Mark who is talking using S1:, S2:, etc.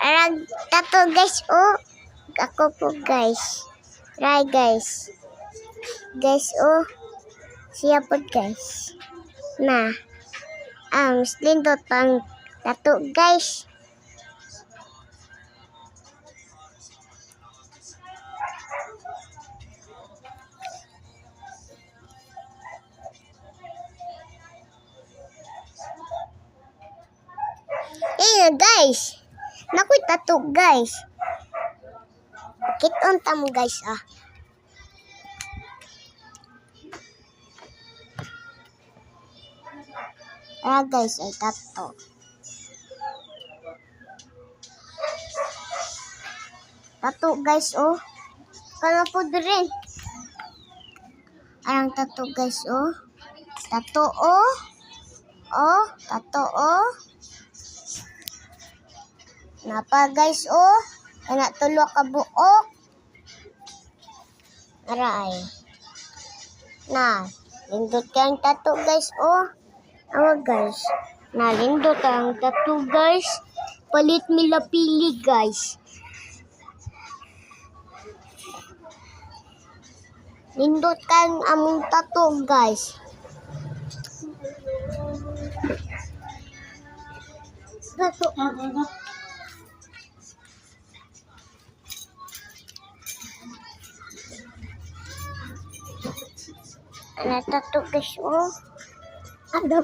S1: Arag tato guys, oh. Ako po guys. Try guys. Guys, oh. Siya po guys. Na. Slindot pang tato guys. Guys. Nakoy tato guys. Kit-on tamo guys ah. Guys ay tato. Tato guys oh. Kala po rin. Arang tato guys oh. Tato oh. Oh, tato oh. Napa guys oh. Kana tulo ka buok. Aray. Na, lindot kang tato guys oh. Awa guys. Na lindot ang tato guys. Palit mila pili guys. Lindot kang among tato guys. Tato. Ano tato guys oh. Ano?